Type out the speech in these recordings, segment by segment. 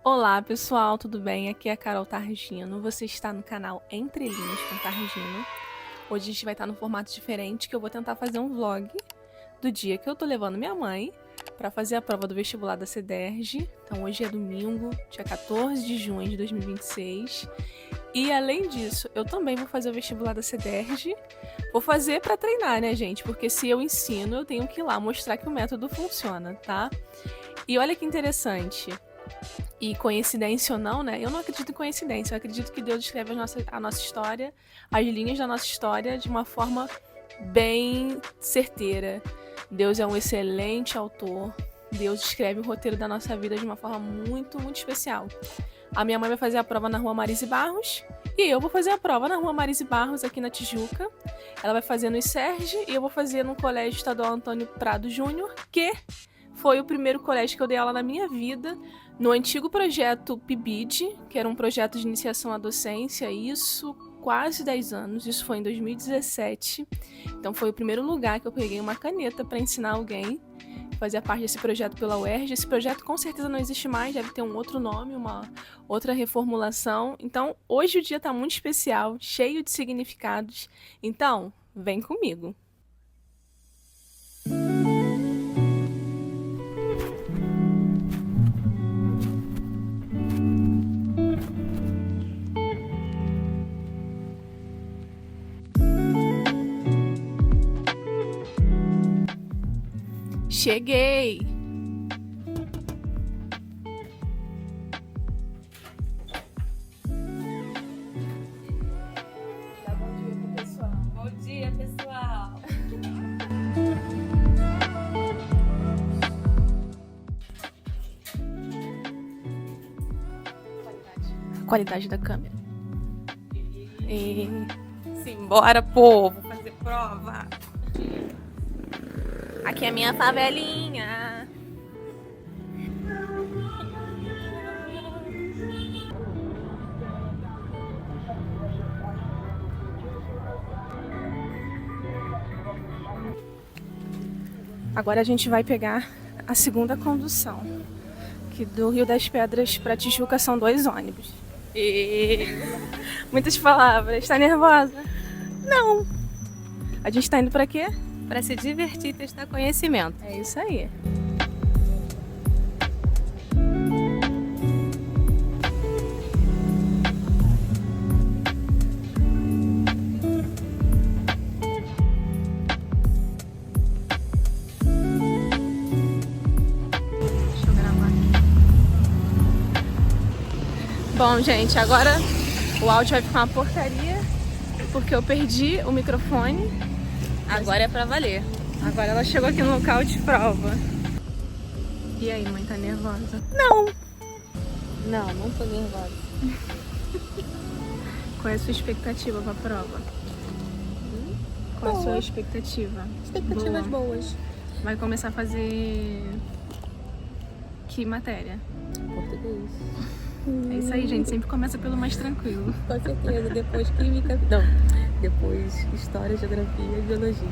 Olá pessoal, tudo bem? Aqui é a Carol Targino, você está no canal Entre Linhas com Targino. Hoje a gente vai estar no formato diferente, que eu vou tentar fazer um vlog do dia que eu tô levando minha mãe para fazer a prova do vestibular da CEDERJ. Então hoje é domingo, dia 14 de junho de 2026. E além disso, eu também vou fazer o vestibular da CEDERJ. Vou fazer para treinar, né, gente? Porque se eu ensino, eu tenho que ir lá mostrar que o método funciona, tá? E olha que interessante. E coincidência ou não, né? Eu não acredito em coincidência, eu acredito que Deus escreve a nossa história, as linhas da nossa história de uma forma bem certeira. Deus é um excelente autor, Deus escreve o roteiro da nossa vida de uma forma muito, muito especial. A minha mãe vai fazer a prova na Rua Marise Barros e eu vou fazer a prova na Rua Marise Barros, aqui na Tijuca. Ela vai fazer no ICERJ e eu vou fazer no Colégio Estadual Antônio Prado Júnior, que foi o primeiro colégio que eu dei aula na minha vida, no antigo projeto PIBID, que era um projeto de iniciação à docência, isso quase 10 anos, isso foi em 2017. Então foi o primeiro lugar que eu peguei uma caneta para ensinar alguém, fazia parte desse projeto pela UERJ. Esse projeto com certeza não existe mais, deve ter um outro nome, uma outra reformulação. Então hoje o dia está muito especial, cheio de significados, então vem comigo. Cheguei! Dá bom dia pro pessoal. Bom dia, pessoal! Qualidade da câmera. E... Simbora, povo, fazer prova! Aqui é a minha favelinha. Agora a gente vai pegar a segunda condução, que do Rio das Pedras para Tijuca são 2 ônibus. E... muitas palavras. Tá nervosa? Não. A gente tá indo para quê? Para se divertir e testar conhecimento. É isso aí. Deixa eu gravar aqui. Bom, gente, agora o áudio vai ficar uma porcaria porque eu perdi o microfone. Agora é pra valer. Agora ela chegou aqui no local de prova. E aí, mãe, tá nervosa? Não! Não tô nervosa. Qual é a sua expectativa pra prova? Qual é a sua expectativa? Expectativas boas. Vai começar a fazer... que matéria? Português. É isso aí, gente. Sempre começa pelo mais tranquilo. Com certeza. Depois química. Não. Depois história, geografia e biologia.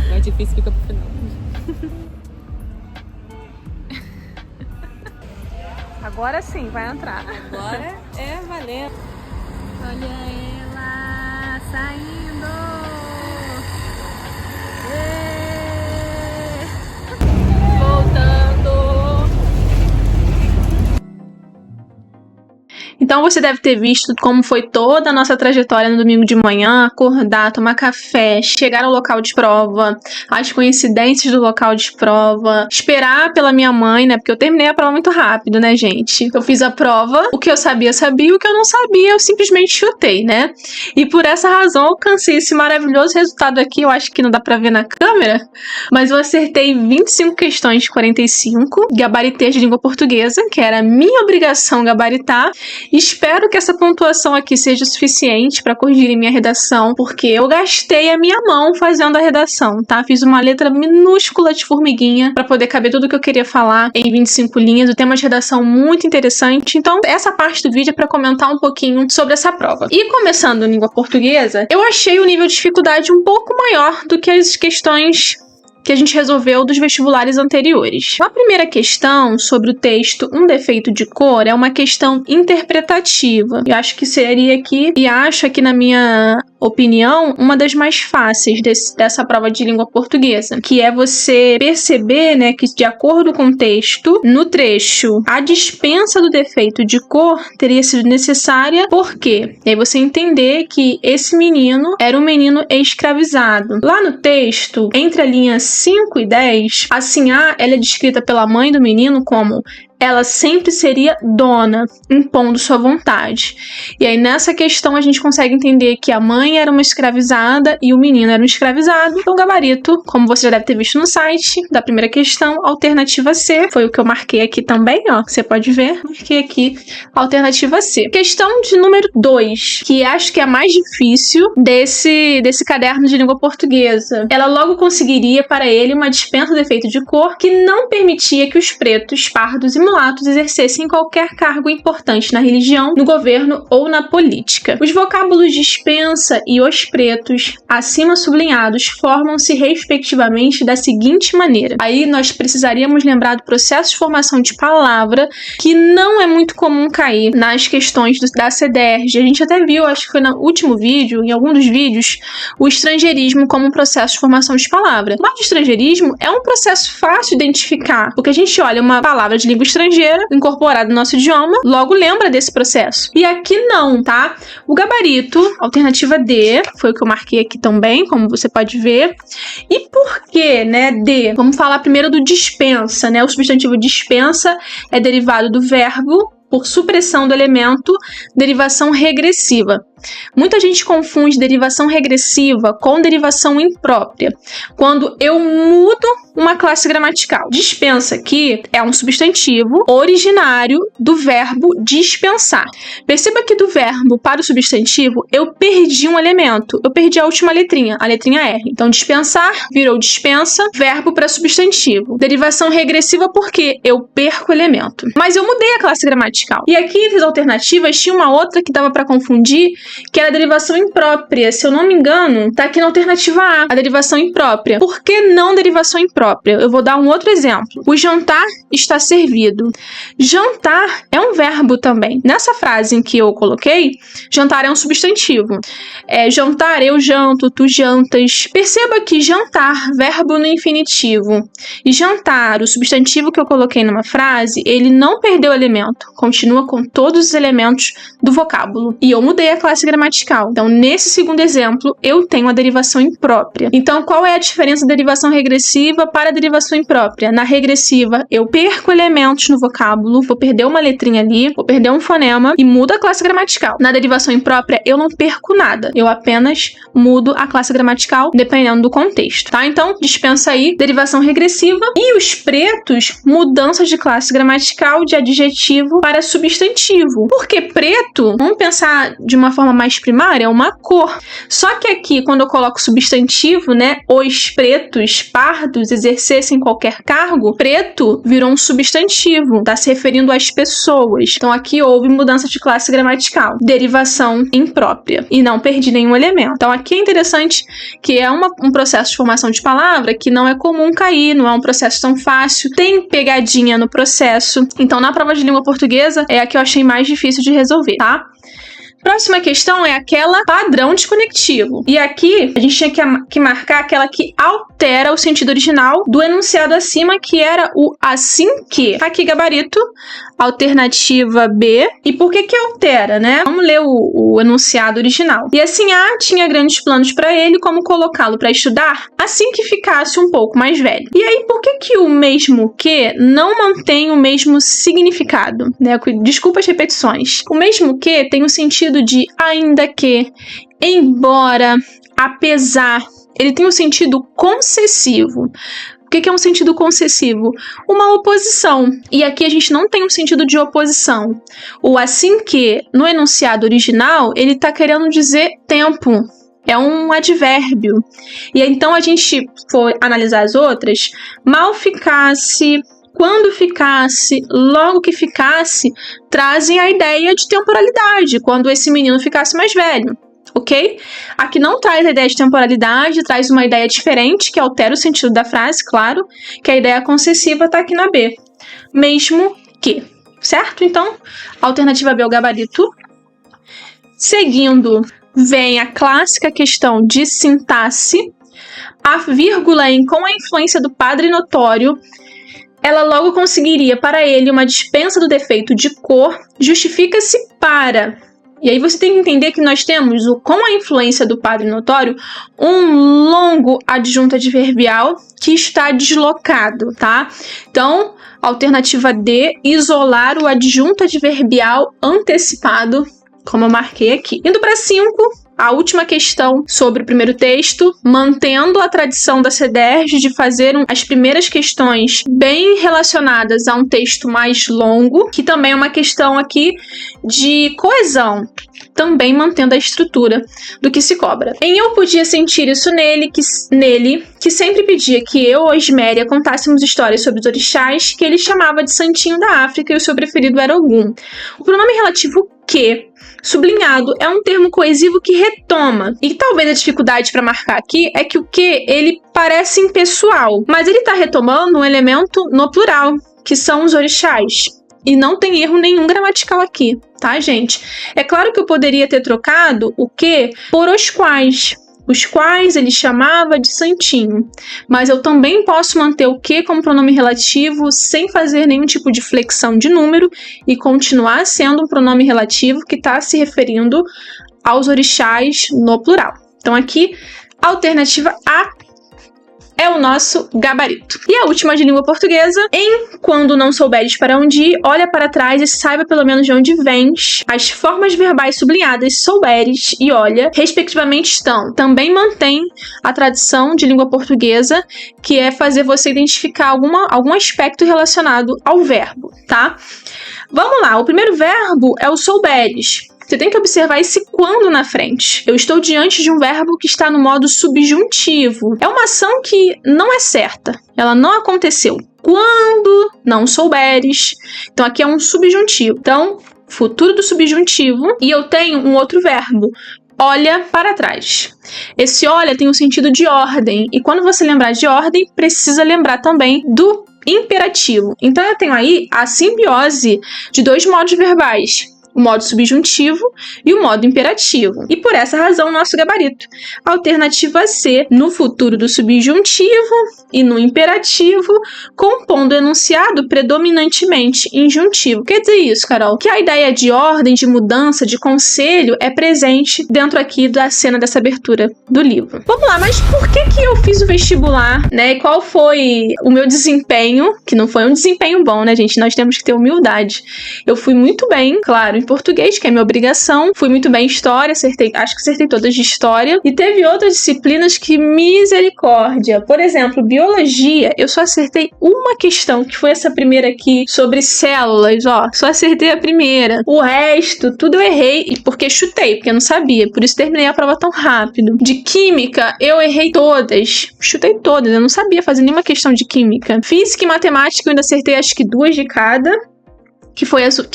Mais difícil fica pro final. Agora sim, vai entrar. Agora é valendo. Olha ela saindo! Êêêê! Voltando! Então você deve ter visto como foi toda a nossa trajetória no domingo de manhã, acordar, tomar café, chegar ao local de prova, as coincidências do local de prova, esperar pela minha mãe, né? Porque eu terminei a prova muito rápido, né, gente? Eu fiz a prova, o que eu sabia, o que eu não sabia, eu simplesmente chutei, né? E por essa razão eu alcancei esse maravilhoso resultado aqui, eu acho que não dá pra ver na câmera, mas eu acertei 25 questões de 45, gabaritei de língua portuguesa, que era minha obrigação gabaritar. Espero que essa pontuação aqui seja suficiente para corrigir minha redação, porque eu gastei a minha mão fazendo a redação, tá? Fiz uma letra minúscula de formiguinha para poder caber tudo o que eu queria falar em 25 linhas. O tema de redação muito interessante. Então, essa parte do vídeo é para comentar um pouquinho sobre essa prova. E começando em língua portuguesa, eu achei o nível de dificuldade um pouco maior do que as questões que a gente resolveu dos vestibulares anteriores. A primeira questão sobre o texto Um Defeito de Cor é uma questão interpretativa. Eu acho que seria aqui, e acho aqui na minha opinião, uma das mais fáceis dessa prova de língua portuguesa, que é você perceber, né, que de acordo com o texto, no trecho, a dispensa do defeito de cor teria sido necessária, por quê? E aí você entender que esse menino era um menino escravizado. Lá no texto, entre a linha 5 e 10, a Sinhá, ela é descrita pela mãe do menino como ela sempre seria dona, impondo sua vontade. E aí nessa questão a gente consegue entender que a mãe era uma escravizada e o menino era um escravizado. Então o gabarito, como você já deve ter visto no site, da primeira questão, alternativa C, foi o que eu marquei aqui também, ó, você pode ver, marquei aqui, alternativa C. Questão de número 2, que acho que é a mais difícil desse caderno de língua portuguesa. Ela logo conseguiria para ele uma dispensa do defeito de cor que não permitia que os pretos, pardos e mulatos exercessem qualquer cargo importante na religião, no governo ou na política. Os vocábulos dispensa e os pretos, acima sublinhados, formam-se respectivamente da seguinte maneira. Aí nós precisaríamos lembrar do processo de formação de palavra, que não é muito comum cair nas questões da CDRG. A gente até viu, acho que foi no último vídeo, em algum dos vídeos, o estrangeirismo como um processo de formação de palavra. Mas o estrangeirismo é um processo fácil de identificar, porque a gente olha uma palavra de língua estrangeira incorporada no nosso idioma, logo lembra desse processo. E aqui não, tá? O gabarito, alternativa D, foi o que eu marquei aqui também, como você pode ver. E por que, né, D? Vamos falar primeiro do dispensa, né? O substantivo dispensa é derivado do verbo por supressão do elemento, derivação regressiva. Muita gente confunde derivação regressiva com derivação imprópria, quando eu mudo uma classe gramatical. Dispensa aqui é um substantivo originário do verbo dispensar. Perceba que do verbo para o substantivo eu perdi um elemento, eu perdi a última letrinha, a letrinha R. Então dispensar virou dispensa, verbo para substantivo. Derivação regressiva porque eu perco o elemento. Mas eu mudei a classe gramatical. E aqui entre as alternativas tinha uma outra que dava para confundir, que era a derivação imprópria. Se eu não me engano, tá aqui na alternativa A derivação imprópria. Por que não derivação imprópria? Eu vou dar um outro exemplo. O jantar está servido. Jantar é um verbo também. Nessa frase em que eu coloquei, jantar é um substantivo. Jantar, eu janto, tu jantas. Perceba que jantar, verbo no infinitivo, e jantar, o substantivo que eu coloquei numa frase, ele não perdeu o elemento. Continua com todos os elementos do vocábulo. E eu mudei a classe gramatical. Então, nesse segundo exemplo, eu tenho a derivação imprópria. Então, qual é a diferença da derivação regressiva para a derivação imprópria? Na regressiva, eu perco elementos no vocábulo, vou perder uma letrinha ali, vou perder um fonema e mudo a classe gramatical. Na derivação imprópria, eu não perco nada. Eu apenas mudo a classe gramatical dependendo do contexto, tá? Então, dispensa aí derivação regressiva. E os pretos, mudança de classe gramatical de adjetivo para substantivo. Porque preto, vamos pensar de uma forma mais primária, é uma cor. Só que aqui, quando eu coloco substantivo, né, os pretos, pardos, exercessem qualquer cargo, preto virou um substantivo, tá se referindo às pessoas. Então aqui houve mudança de classe gramatical, derivação imprópria, e não perdi nenhum elemento. Então aqui é interessante que é um processo de formação de palavra que não é comum cair, não é um processo tão fácil, tem pegadinha no processo. Então na prova de língua portuguesa é a que eu achei mais difícil de resolver, tá? Próxima questão é aquela padrão desconectivo. E aqui a gente tinha que marcar aquela que altera o sentido original do enunciado acima, que era o assim que. Aqui gabarito, alternativa B. E por que altera, né? Vamos ler o enunciado original. E assim, A tinha grandes planos para ele, como colocá-lo para estudar assim que ficasse um pouco mais velho. E aí, por que o mesmo que não mantém o mesmo significado? Né? Desculpa as repetições. O mesmo que tem o sentido de ainda que, embora, apesar. Ele tem um sentido concessivo. O que é um sentido concessivo? Uma oposição. E aqui a gente não tem um sentido de oposição. O assim que, no enunciado original, ele está querendo dizer tempo. É um advérbio. E então a gente for analisar as outras, mal ficasse, quando ficasse, logo que ficasse, trazem a ideia de temporalidade, quando esse menino ficasse mais velho. ok? Aqui não traz a ideia de temporalidade, traz uma ideia diferente, que altera o sentido da frase, claro, que a ideia concessiva tá aqui na B. Mesmo que, certo? Então, a alternativa B é o gabarito. Seguindo, vem a clássica questão de sintaxe. A vírgula em com a influência do padre notório, ela logo conseguiria para ele uma dispensa do defeito de cor, justifica-se para. E aí você tem que entender que nós temos o com a influência do padre notório, um longo adjunto adverbial que está deslocado, tá? Então, alternativa D, isolar o adjunto adverbial antecipado, como eu marquei aqui. Indo para 5, a última questão sobre o primeiro texto, mantendo a tradição da CEDERJ de fazer as primeiras questões bem relacionadas a um texto mais longo, que também é uma questão aqui de coesão, também mantendo a estrutura do que se cobra. Em Eu Podia Sentir Isso Nele, que sempre pedia que eu ou Esméria contássemos histórias sobre os orixás, que ele chamava de Santinho da África e o seu preferido era Ogum. O pronome relativo que, sublinhado, é um termo coesivo que retoma. E talvez a dificuldade para marcar aqui é que o que, ele parece impessoal, mas ele está retomando um elemento no plural, que são os orixás. E não tem erro nenhum gramatical aqui, tá, gente? É claro que eu poderia ter trocado o que por os quais ele chamava de santinho. Mas eu também posso manter o que como pronome relativo sem fazer nenhum tipo de flexão de número e continuar sendo um pronome relativo que está se referindo aos orixás no plural. Então aqui, a alternativa A é o nosso gabarito. E a última de língua portuguesa, quando não souberes para onde ir, olha para trás e saiba pelo menos de onde vens. As formas verbais sublinhadas souberes e olha, respectivamente estão. Também mantém a tradição de língua portuguesa, que é fazer você identificar algum aspecto relacionado ao verbo, tá? Vamos lá, o primeiro verbo é o souberes. Você tem que observar esse quando na frente. Eu estou diante de um verbo que está no modo subjuntivo. É uma ação que não é certa. Ela não aconteceu. Quando não souberes. Então, aqui é um subjuntivo. Então, futuro do subjuntivo. E eu tenho um outro verbo. Olha para trás. Esse olha tem um sentido de ordem. E quando você lembrar de ordem, precisa lembrar também do imperativo. Então, eu tenho aí a simbiose de dois modos verbais. O modo subjuntivo e o modo imperativo. E por essa razão, nosso gabarito. Alternativa C, no futuro do subjuntivo e no imperativo, compondo o enunciado predominantemente injuntivo. Quer dizer isso, Carol? Que a ideia de ordem, de mudança, de conselho é presente dentro aqui da cena dessa abertura do livro. Vamos lá, mas por que eu fiz o vestibular, né? E qual foi o meu desempenho? Que não foi um desempenho bom, né, gente? Nós temos que ter humildade. Eu fui muito bem, claro, português, que é minha obrigação. Fui muito bem em história, acho que acertei todas de história. E teve outras disciplinas que, misericórdia. Por exemplo, biologia, eu só acertei uma questão, que foi essa primeira aqui, sobre células, ó. Só acertei a primeira. O resto, tudo eu errei, porque chutei, porque eu não sabia. Por isso terminei a prova tão rápido. De química, eu errei todas. Chutei todas, eu não sabia fazer nenhuma questão de química. Física e matemática, eu ainda acertei acho que 2 de cada. Que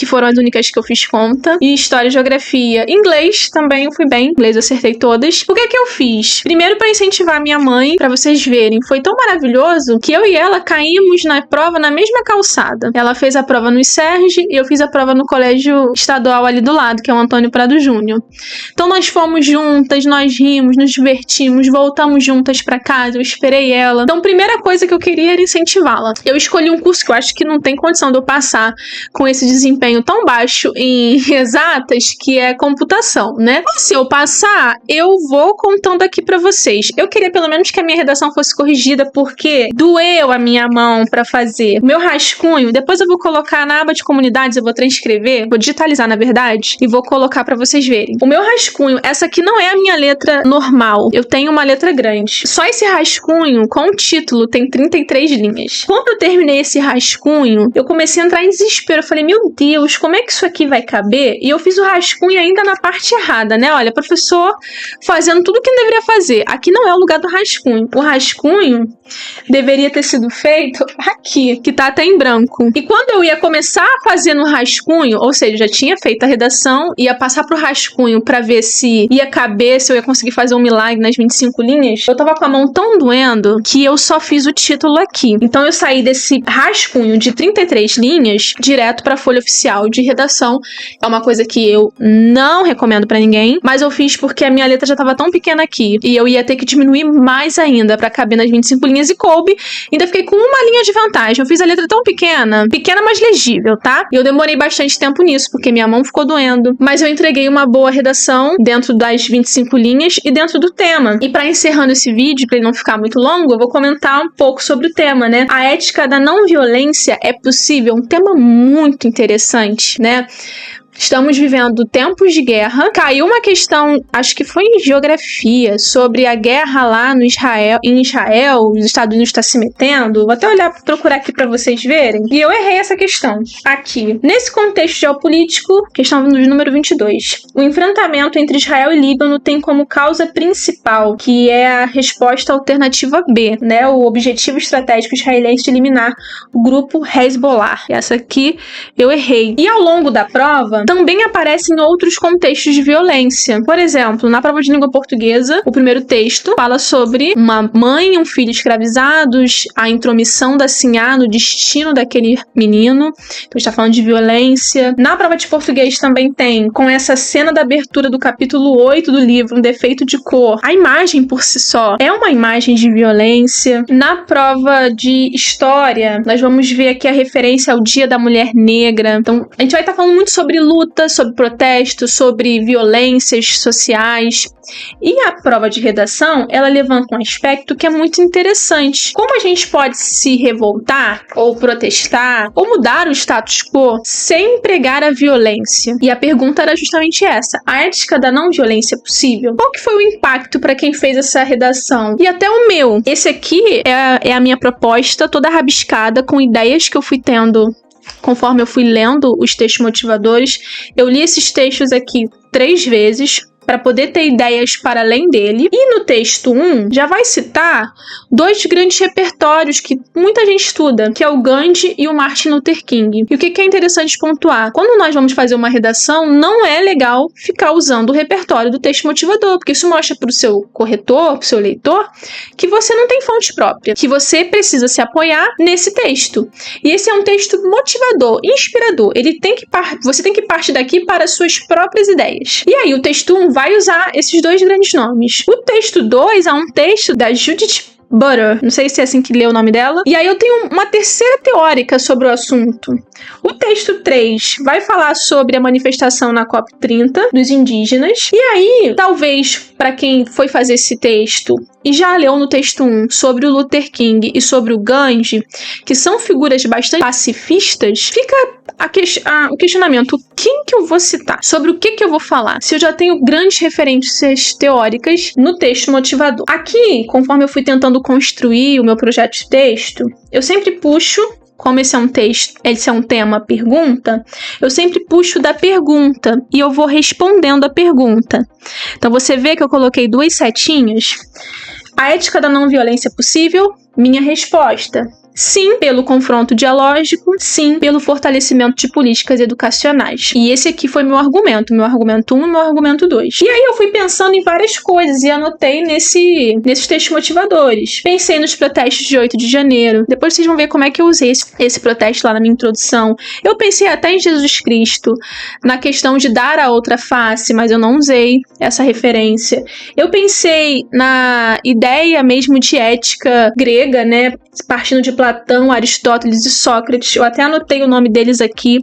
foram as únicas que eu fiz conta. E história e geografia. Inglês também eu fui bem. Inglês eu acertei todas. O que eu fiz? Primeiro, para incentivar a minha mãe, para vocês verem, foi tão maravilhoso que eu e ela caímos na prova na mesma calçada. Ela fez a prova no ICERJ e eu fiz a prova no colégio estadual ali do lado, que é o Antônio Prado Júnior. Então nós fomos juntas, nós rimos, nos divertimos, voltamos juntas para casa, eu esperei ela. Então a primeira coisa que eu queria era incentivá-la. Eu escolhi um curso que eu acho que não tem condição de eu passar com esse desempenho tão baixo em exatas, que é computação, né? Mas se eu passar, eu vou contando aqui pra vocês. Eu queria pelo menos que a minha redação fosse corrigida, porque doeu a minha mão pra fazer. O meu rascunho, depois eu vou colocar na aba de comunidades, eu vou transcrever, vou digitalizar na verdade, e vou colocar pra vocês verem. O meu rascunho, essa aqui não é a minha letra normal, eu tenho uma letra grande. Só esse rascunho, com o título, tem 33 linhas. Quando eu terminei esse rascunho, eu comecei a entrar em desespero. Eu falei, falei, meu Deus, como é que isso aqui vai caber? E eu fiz o rascunho ainda na parte errada, né? Olha, professor fazendo tudo o que deveria fazer. Aqui não é o lugar do rascunho. O rascunho deveria ter sido feito aqui, que tá até em branco. E quando eu ia começar a fazer no rascunho, ou seja, já tinha feito a redação, ia passar pro rascunho pra ver se ia caber, se eu ia conseguir fazer um milagre nas 25 linhas, eu tava com a mão tão doendo que eu só fiz o título aqui. Então eu saí desse rascunho de 33 linhas direto pra folha oficial de redação. É uma coisa que eu não recomendo pra ninguém, mas eu fiz porque a minha letra já tava tão pequena aqui e eu ia ter que diminuir mais ainda pra caber nas 25 linhas e coube. Ainda fiquei com uma linha de vantagem. Eu fiz a letra tão pequena, mas legível, tá? E eu demorei bastante tempo nisso, porque minha mão ficou doendo. Mas eu entreguei uma boa redação dentro das 25 linhas e dentro do tema. E pra encerrando esse vídeo, pra ele não ficar muito longo, eu vou comentar um pouco sobre o tema, né? A ética da não violência é possível? Um tema muito interessante, né? Estamos vivendo tempos de guerra. Caiu uma questão, acho que foi em geografia, sobre a guerra lá no em Israel, os Estados Unidos está se metendo. Vou até procurar aqui para vocês verem. E eu errei essa questão aqui. Nesse contexto geopolítico, questão do número 22. O enfrentamento entre Israel e Líbano tem como causa principal, que é a resposta alternativa B, né? O objetivo estratégico israelense de eliminar o grupo Hezbollah. Essa aqui eu errei. E ao longo da prova, também aparece em outros contextos de violência. Por exemplo, na prova de língua portuguesa, o primeiro texto fala sobre uma mãe e um filho escravizados, a intromissão da sinhá no destino daquele menino. Então, está falando de violência. Na prova de português também tem, com essa cena da abertura do capítulo 8 do livro, Um Defeito de Cor. A imagem por si só é uma imagem de violência. Na prova de história, nós vamos ver aqui a referência ao Dia da Mulher Negra. Então, a gente vai estar falando muito sobre luta, sobre protesto, sobre violências sociais. E a prova de redação, ela levanta um aspecto que é muito interessante. Como a gente pode se revoltar, ou protestar, ou mudar o status quo sem empregar a violência? E a pergunta era justamente essa. A ética da não violência é possível? Qual que foi o impacto para quem fez essa redação? E até o meu. Esse aqui é a minha proposta toda rabiscada com ideias que eu fui tendo conforme eu fui lendo os textos motivadores. Eu li esses textos aqui 3 vezes para poder ter ideias para além dele. E no texto 1, já vai citar 2 grandes repertórios que muita gente estuda, que é o Gandhi e o Martin Luther King. E o que é interessante pontuar? Quando nós vamos fazer uma redação, não é legal ficar usando o repertório do texto motivador, porque isso mostra para o seu corretor, para o seu leitor, que você não tem fonte própria, que você precisa se apoiar nesse texto. E esse é um texto motivador, inspirador. Você tem que partir daqui para as suas próprias ideias. E aí, o texto 1 vai usar esses 2 grandes nomes. O texto 2 é um texto da Judith Butler, não sei se é assim que lê o nome dela. E aí eu tenho uma terceira teórica sobre o assunto. O texto 3 vai falar sobre a manifestação na COP30 dos indígenas. E aí, talvez, para quem foi fazer esse texto e já leu no texto 1 sobre o Luther King e sobre o Gandhi, que são figuras bastante pacifistas, fica o questionamento: quem que eu vou citar? Sobre o que eu vou falar? Se eu já tenho grandes referências teóricas no texto motivador. Aqui, conforme eu fui tentando construir o meu projeto de texto, eu sempre puxo, como esse é um tema pergunta, eu sempre puxo da pergunta e eu vou respondendo a pergunta. Então você vê que eu coloquei 2 setinhas. A ética da não violência é possível? Minha resposta: sim, pelo confronto dialógico, sim, pelo fortalecimento de políticas educacionais. E esse aqui foi meu argumento 1 e meu argumento 2. E aí eu fui pensando em várias coisas e anotei nesses textos motivadores. Pensei nos protestos de 8 de janeiro. Depois vocês vão ver como é que eu usei esse protesto lá na minha introdução. Eu pensei até em Jesus Cristo, na questão de dar a outra face, mas eu não usei essa referência. Eu pensei na ideia mesmo de ética grega, né, partindo de Platão, Aristóteles e Sócrates. Eu até anotei o nome deles aqui,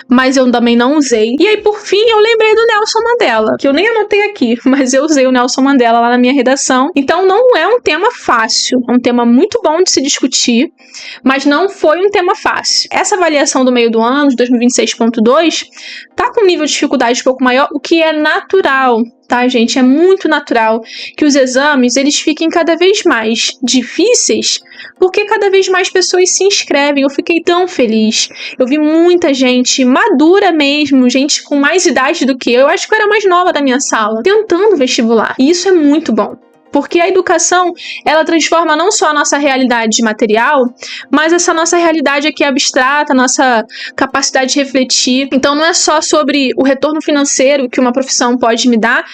mas eu também não usei. E aí, por fim, eu lembrei do Nelson Mandela, que eu nem anotei aqui, mas eu usei o Nelson Mandela lá na minha redação. Então, não é um tema fácil. É um tema muito bom de se discutir, mas não foi um tema fácil. Essa avaliação do meio do ano, de 2026.2, tá com um nível de dificuldade um pouco maior, o que é natural. tá, gente? É muito natural que os exames, eles fiquem cada vez mais difíceis, porque cada vez mais pessoas se inscrevem. Eu fiquei tão feliz. Eu vi muita gente madura mesmo, gente com mais idade do que eu acho que eu era mais nova da minha sala, tentando vestibular. E isso é muito bom. Porque a educação, ela transforma não só a nossa realidade material, mas essa nossa realidade aqui abstrata, nossa capacidade de refletir. Então não é só sobre o retorno financeiro que uma profissão pode me dar,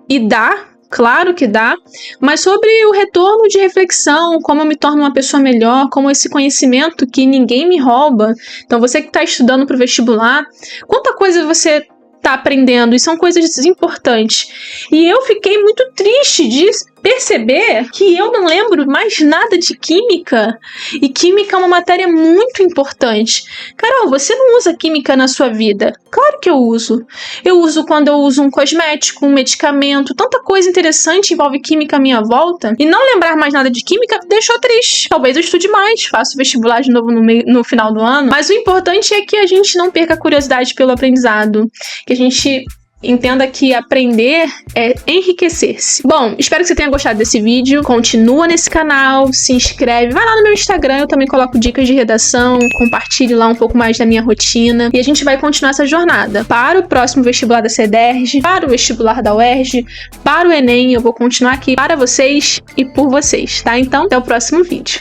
e dá, claro que dá, mas sobre o retorno de reflexão, como eu me torno uma pessoa melhor, como esse conhecimento que ninguém me rouba. Então você que está estudando para o vestibular, quanta coisa você tá aprendendo, e são coisas importantes. E eu fiquei muito triste de perceber que eu não lembro mais nada de química, e química é uma matéria muito importante. Carol, você não usa química na sua vida? Claro que eu uso. Eu uso quando eu uso um cosmético, um medicamento, tanta coisa interessante envolve química à minha volta, e não lembrar mais nada de química me deixou triste. Talvez eu estude mais, faço vestibular de novo no final do ano, mas o importante é que a gente não perca a curiosidade pelo aprendizado, que a gente entenda que aprender é enriquecer-se. Bom, espero que você tenha gostado desse vídeo. Continua nesse canal, se inscreve, vai lá no meu Instagram, eu também coloco dicas de redação, compartilhe lá um pouco mais da minha rotina, e a gente vai continuar essa jornada para o próximo vestibular da CEDERJ, para o vestibular da UERJ, para o Enem. Eu vou continuar aqui para vocês e por vocês, tá? Então, até o próximo vídeo.